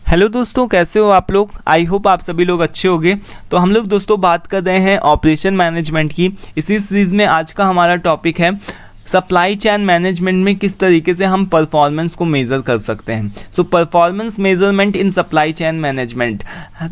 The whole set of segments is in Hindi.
हेलो दोस्तों, कैसे हो आप लोग। आई होप आप सभी लोग अच्छे होंगे। तो हम लोग दोस्तों बात कर रहे हैं ऑपरेशन मैनेजमेंट की। इसी सीरीज़ में आज का हमारा टॉपिक है सप्लाई चेन मैनेजमेंट में किस तरीके से हम परफॉर्मेंस को मेज़र कर सकते हैं। So performance measurement in supply chain management,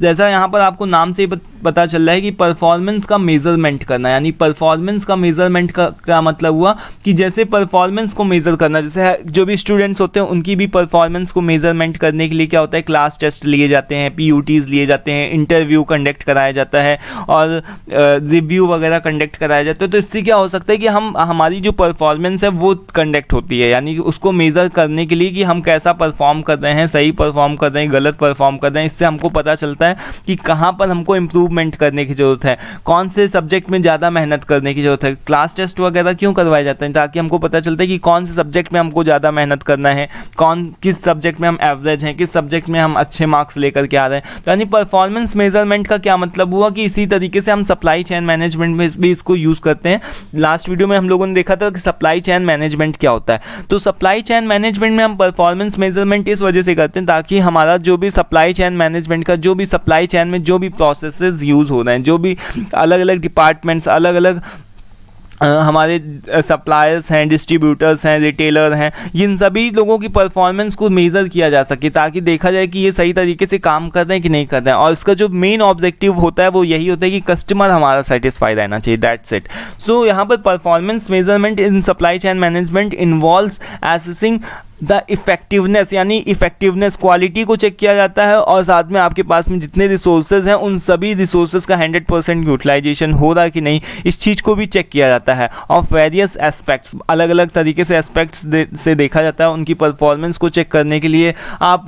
जैसा यहाँ पर आपको नाम से ही पता चल रहा है कि परफॉर्मेंस का मेज़रमेंट करना, यानी परफॉर्मेंस का मेज़रमेंट का क्या मतलब हुआ कि जैसे परफॉर्मेंस को मेज़र करना, जैसे जो भी स्टूडेंट्स होते हैं उनकी भी परफॉर्मेंस को मेज़रमेंट करने के लिए क्या होता है, क्लास टेस्ट लिए जाते हैं, PUTs लिए जाते हैं, इंटरव्यू कंडक्ट कराया जाता है और रिव्यू वगैरह कंडक्ट कराया जाता है। तो इससे क्या हो सकता है कि हमारी जो परफॉर्मेंस है वो कंडक्ट होती है, यानी उसको मेज़र करने के लिए कि हम कैसा परफॉर्म कर रहे हैं, सही परफॉर्म कर रहे हैं, गलत परफॉर्म कर रहे हैं। इससे हमको पता चलता है कि कहाँ पर हमको इम्प्रूवमेंट करने की ज़रूरत है, कौन से सब्जेक्ट में ज़्यादा मेहनत करने की ज़रूरत है। क्लास टेस्ट वगैरह क्यों करवाए जाते हैं, ताकि हमको पता चलता है कि कौन से सब्जेक्ट में हमको ज़्यादा मेहनत करना है, किस सब्जेक्ट में हम एवरेज हैं, किस सब्जेक्ट में हम अच्छे मार्क्स लेकर के आ रहे हैं। तो यानी परफॉर्मेंस मेजरमेंट का क्या मतलब हुआ कि इसी तरीके से हम सप्लाई चेन मैनेजमेंट में भी इसको यूज़ करते हैं। लास्ट वीडियो में हम लोगों ने देखा था कि सप्लाई चेन मैनेजमेंट क्या होता है। तो सप्लाई चेन मैनेजमेंट में हम परफॉर्मेंस मेजरमेंट इस वजह से करते हैं ताकि हमारा जो भी सप्लाई चेन मैनेजमेंट का, जो भी सप्लाई चेन में जो भी प्रोसेसेस यूज़ हो रहे हैं, जो भी अलग अलग डिपार्टमेंट्स, अलग अलग हमारे सप्लायर्स हैं, डिस्ट्रीब्यूटर्स हैं, रिटेलर हैं, इन सभी लोगों की परफॉर्मेंस को मेज़र किया जा सके ताकि देखा जाए कि ये सही तरीके से काम कर रहे हैं कि नहीं कर रहे हैं। और इसका जो मेन ऑब्जेक्टिव होता है वो यही होता है कि कस्टमर हमारा सेटिस्फाई रहना चाहिए। That's it. सो यहाँ पर performance measurement in supply chain management involves assessing the effectiveness, यानी इफेक्टिवनेस, क्वालिटी को चेक किया जाता है और साथ में आपके पास में जितने रिसोर्सेज हैं उन सभी रिसोर्सेज का 100% यूटिलाइजेशन हो रहा है कि नहीं, इस चीज़ को भी चेक किया जाता है। ऑफ वेरियस एस्पेक्ट्स, अलग अलग तरीके से एस्पेक्ट्स से देखा जाता है। उनकी परफॉर्मेंस को चेक करने के लिए आप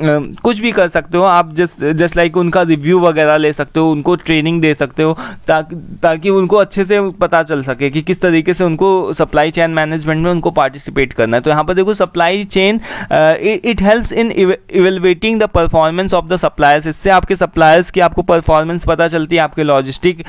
कुछ भी कर सकते हो। आप जस्ट लाइक उनका रिव्यू वगैरह ले सकते हो, उनको ट्रेनिंग दे सकते हो ताकि उनको अच्छे से पता चल सके कि किस तरीके से उनको सप्लाई चेन मैनेजमेंट में उनको पार्टिसिपेट करना है। तो यहाँ पर देखो supply chain it helps in evaluating the performance of the suppliers। इससे आपके सप्लायर्स की आपको परफॉर्मेंस पता चलती है, आपके लॉजिस्टिक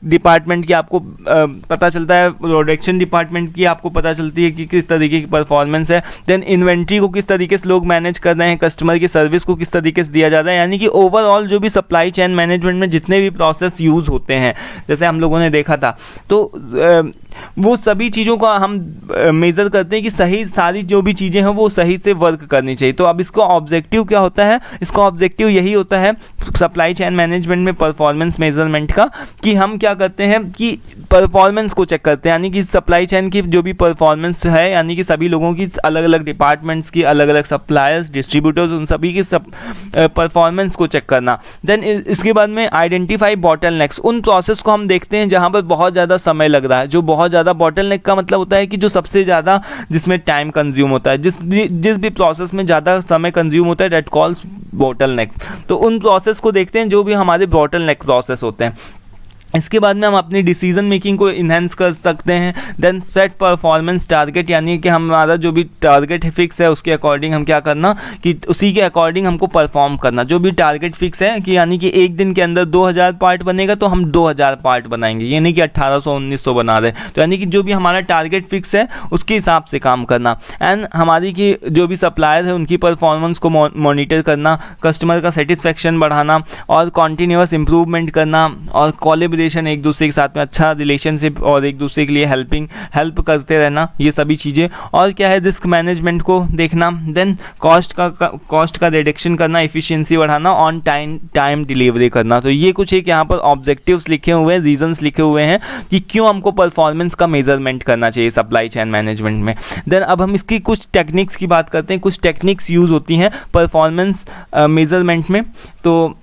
डिपार्टमेंट की आपको पता चलता है, प्रोडक्शन डिपार्टमेंट की आपको पता चलती है कि किस तरीके की परफॉर्मेंस है। देन इन्वेंट्री को किस तरीके से लोग मैनेज कर रहे हैं, कस्टमर की सर्विस को किस तरीके से दिया जाता है, यानी कि ओवरऑल जो भी सप्लाई चेन मैनेजमेंट में जितने भी प्रोसेस यूज़ होते हैं, जैसे हम लोगों ने देखा था, तो वो सभी चीज़ों का हम मेज़र करते हैं कि सही सारी जो भी चीज़ें हैं वो सही से वर्क करनी चाहिए। तो अब इसका ऑब्जेक्टिव क्या होता है, इसका ऑब्जेक्टिव यही होता है सप्लाई चेन मैनेजमेंट में परफॉर्मेंस मेजरमेंट का, कि हम क्या करते हैं कि परफॉर्मेंस को चेक करते हैं, यानी कि सप्लाई चेन की जो भी परफॉर्मेंस है, यानी कि सभी लोगों की, अलग अलग डिपार्टमेंट्स की, अलग अलग सप्लायर्स, डिस्ट्रीब्यूटर्स, उन सभी की परफॉर्मेंस को चेक करना। देन इसके बाद में आइडेंटिफाई बॉटलनेक्स, उन प्रोसेस को हम देखते हैं जहाँ पर बहुत ज़्यादा समय लग रहा है। जो बहुत ज़्यादा, बॉटलनेक का मतलब होता है कि जो सबसे ज़्यादा जिसमें टाइम कंज्यूम होता है, जिस भी प्रोसेस में ज़्यादा समय कंज्यूम होता है, दैट कॉल्स बॉटलनेक। तो उन प्रोसेस को देखते हैं जो भी हमारे बॉटलनेक प्रोसेस होते हैं। इसके बाद में हम अपनी डिसीजन मेकिंग को इन्हेंस कर सकते हैं। देन सेट परफॉर्मेंस टारगेट, यानी कि हमारा जो भी टारगेट फिक्स है उसके अकॉर्डिंग हम क्या करना कि उसी के अकॉर्डिंग हमको परफॉर्म करना। जो भी टारगेट फिक्स है कि यानी कि एक दिन के अंदर 2000 पार्ट बनेगा तो हम 2000 पार्ट बनाएंगे, ये नहीं कि 1800-1900 बना रहे। तो यानी कि जो भी हमारा टारगेट फिक्स है उसके हिसाब से काम करना। एंड हमारी की जो भी सप्लायर है उनकी परफॉर्मेंस को मॉनिटर करना, कस्टमर का सेटिस्फेक्शन बढ़ाना और कॉन्टीन्यूअस इंप्रूवमेंट करना और कोलैबोरेशन, एक दूसरे के साथ में अच्छा रिलेशनशिप और एक दूसरे के लिए हेल्प करते रहना, ये सभी चीज़ें। और क्या है, रिस्क मैनेजमेंट को देखना। देन कॉस्ट का रिडक्शन करना, एफिशिएंसी बढ़ाना, ऑन टाइम डिलीवरी करना। तो ये कुछ एक यहाँ पर ऑब्जेक्टिव्स लिखे हुए हैं, रीजंस लिखे हुए हैं कि क्यों हमको परफॉर्मेंस का मेजरमेंट करना चाहिए सप्लाई चेन मैनेजमेंट में। देन अब हम इसकी कुछ टेक्निक्स की बात करते हैं। कुछ टेक्निक्स यूज़ होती हैं परफॉर्मेंस मेजरमेंट में। तो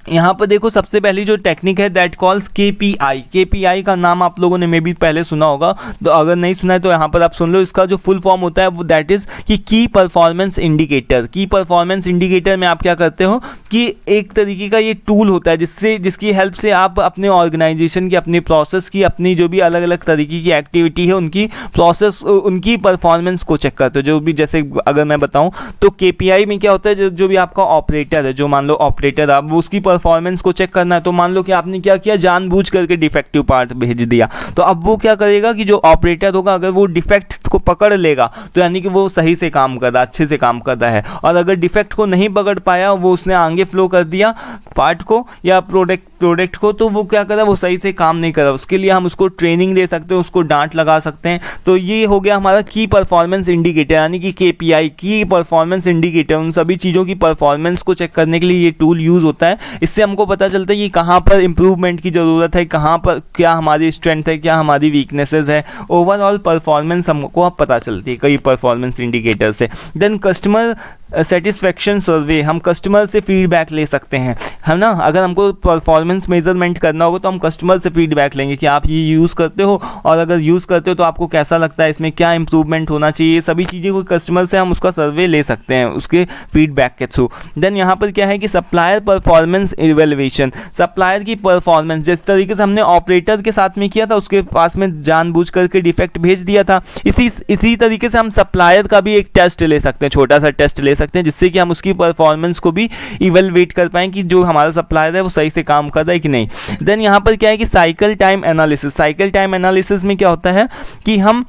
यहाँ पर देखो सबसे पहली जो टेक्निक है दैट कॉल्स KPI का नाम आप लोगों ने मे भी पहले सुना होगा, तो अगर नहीं सुना है तो यहाँ पर आप सुन लो। इसका जो फुल फॉर्म होता है वो दैट इज़ कि की परफॉर्मेंस इंडिकेटर। की परफॉर्मेंस इंडिकेटर में आप क्या करते हो कि एक तरीके का ये टूल होता है जिसकी हेल्प से आप अपने ऑर्गेनाइजेशन की, अपने प्रोसेस की, अपनी जो भी अलग अलग तरीके की एक्टिविटी है उनकी प्रोसेस, उनकी परफॉर्मेंस को चेक करते हो। जो भी, जैसे अगर मैं बताऊँ तो KPI में क्या होता है, जो भी आपका ऑपरेटर है, जो मान लो ऑपरेटर आप, वो उसकी परफॉर्मेंस को चेक करना है, तो मान लो कि आपने क्या किया, जानबूझ करके डिफेक्टिव पार्ट भेज दिया, तो अब वो क्या करेगा कि जो ऑपरेटर होगा अगर वो डिफेक्ट को पकड़ लेगा तो यानी कि वो सही से काम कर रहा है, अच्छे से काम कर रहा है। और अगर डिफेक्ट को नहीं पकड़ पाया, वो उसने आगे फ्लो कर दिया पार्ट को या प्रोडक्ट को, तो वो क्या कर रहा है, वो सही से काम नहीं कर रहा। उसके लिए हम उसको ट्रेनिंग दे सकते हैं, उसको डांट लगा सकते हैं। तो ये हो गया हमारा की परफॉर्मेंस इंडिकेटर, यानी कि KPI की परफॉर्मेंस इंडिकेटर। उन सभी चीज़ों की परफॉर्मेंस को चेक करने के लिए ये टूल यूज़ होता है। इससे हमको पता चलता है कि कहाँ पर इंप्रूवमेंट की ज़रूरत है, कहाँ पर क्या हमारी स्ट्रेंथ है, क्या हमारी वीकनेसेस है। ओवरऑल परफॉर्मेंस हमको अब पता चलती है कई परफॉर्मेंस इंडिकेटर से। देन कस्टमर सेटिस्फेक्शन सर्वे, हम कस्टमर से फीडबैक ले सकते हैं, है ना। अगर हमको परफॉर्मेंस मेजरमेंट करना होगा तो हम कस्टमर से फीडबैक लेंगे कि आप ये यूज़ करते हो, और अगर यूज़ करते हो तो आपको कैसा लगता है, इसमें क्या इंप्रूवमेंट होना चाहिए। सभी चीज़ें को कस्टमर से हम उसका सर्वे ले सकते हैं उसके फीडबैक के थ्रू। देन यहाँ पर क्या है कि सप्लायर परफॉर्मेंस इवेल्युएशन, सप्लायर की परफॉर्मेंस जिस तरीके से हमने ऑपरेटर के साथ में किया था, उसके पास में जानबूझ करके डिफेक्ट भेज दिया था, इसी तरीके से हम सप्लायर का भी एक टेस्ट ले सकते हैं, छोटा सा टेस्ट ले सकते हैं, जिससे कि हम उसकी परफॉर्मेंस को भी इवेलुएट कर पाएं कि जो हमारा सप्लायर है वो सही से काम कर रहा है कि नहीं। देन यहाँ पर क्या है कि cycle time analysis, cycle time analysis में क्या होता है कि हम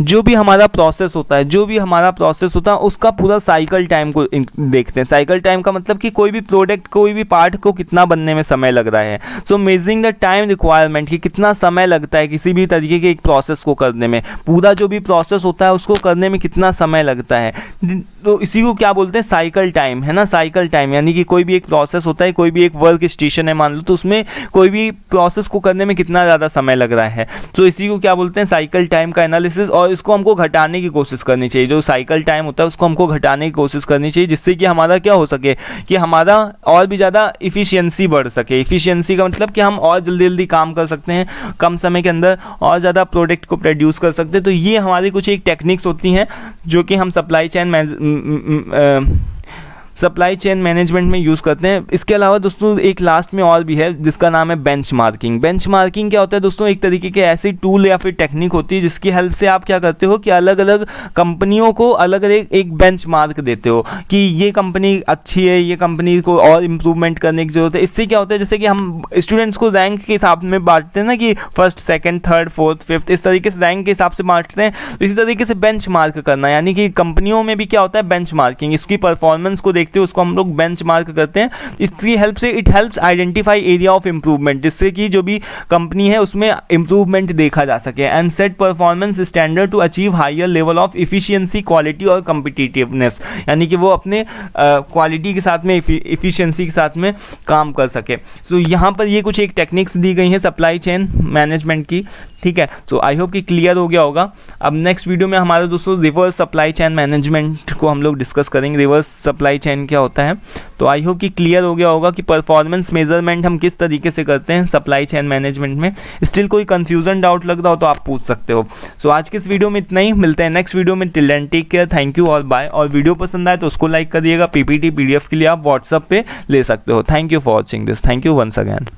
जो भी हमारा प्रोसेस होता है उसका पूरा साइकिल टाइम को देखते हैं। साइकिल टाइम का मतलब कि कोई भी प्रोडक्ट, कोई भी पार्ट को कितना बनने में समय लग रहा है। सो मेजरिंग द टाइम रिक्वायरमेंट, कि कितना समय लगता है किसी भी तरीके के एक प्रोसेस को करने में, पूरा जो भी प्रोसेस होता है उसको करने में कितना समय लगता है, तो इसी को क्या बोलते हैं, साइकिल टाइम, है ना। साइकिल टाइम यानी कि कोई भी एक प्रोसेस होता है, कोई भी एक वर्क स्टेशन है मान लो, तो उसमें कोई भी प्रोसेस को करने में कितना ज़्यादा समय लग रहा है, तो इसी को क्या बोलते हैं, साइकिल टाइम का एनालिसिस। और इसको हमको घटाने की कोशिश करनी चाहिए, जो साइकिल टाइम होता है उसको हमको घटाने की कोशिश करनी चाहिए, जिससे कि हमारा क्या हो सके कि हमारा और भी ज़्यादा इफ़िशियंसी बढ़ सके। इफ़िशियंसी का मतलब कि हम और जल्दी जल्दी काम कर सकते हैं, कम समय के अंदर और ज़्यादा प्रोडक्ट को प्रोड्यूस कर सकते हैं। तो ये हमारी कुछ एक टेक्निक्स होती हैं जो कि हम सप्लाई चेन मैनेजमेंट में यूज़ करते हैं। इसके अलावा दोस्तों एक लास्ट में और भी है जिसका नाम है बेंचमार्किंग। बेंचमार्किंग क्या होता है दोस्तों, एक तरीके के ऐसी टूल या फिर टेक्निक होती है जिसकी हेल्प से आप क्या करते हो कि अलग अलग कंपनियों को अलग अलग एक बेंचमार्क देते हो कि ये कंपनी अच्छी है, ये कंपनी को और इम्प्रूवमेंट करने की जरूरत है। इससे क्या होता है, जैसे कि हम स्टूडेंट्स को रैंक के हिसाब में बांटते हैं ना, कि first, second, third, fourth, fifth, इस तरीके से रैंक के हिसाब से बांटते हैं। तो इसी तरीके से बेंचमार्क करना, यानी कि कंपनियों में भी क्या होता है, बेंचमार्किंग, इसकी परफॉर्मेंस को देखते हो उसको हम लोग बेंचमार्क करते हैं। इसकी हेल्प से it helps identify area of improvement, जिससे कि जो भी कंपनी है उसमें इंप्रूवमेंट देखा जा सके। And set performance standard to achieve higher level of efficiency, quality और कम्पिटिटिवनेस, यानी कि वो अपने क्वालिटी के साथ में, इफिशियंसी के साथ में काम कर सके। सो यहाँ पर ये कुछ एक टेक्निक्स दी गई हैं सप्लाई चेन मैनेजमेंट की, ठीक है। सो आई होप कि क्लियर हो गया होगा। अब नेक्स्ट वीडियो में हमारे दोस्तों रिवर्स सप्लाई चेन मैनेजमेंट को हम लोग डिस्कस करेंगे, रिवर्स सप्लाई चेन क्या होता है। तो आई होप कि क्लियर हो गया होगा कि परफॉर्मेंस मेजरमेंट हम किस तरीके से करते हैं सप्लाई चेन मैनेजमेंट में। स्टिल कोई कंफ्यूजन, डाउट लग रहा हो तो आप पूछ सकते हो। सो आज के इस वीडियो में इतना ही, मिलते हैं नेक्स्ट वीडियो में। Till then take care, thank you और बाय। और वीडियो पसंद आए तो उसको लाइक करिएगा। PPT PDF के लिए आप व्हाट्सएप पे ले सकते हो। Thank you for watching this, thank you once again.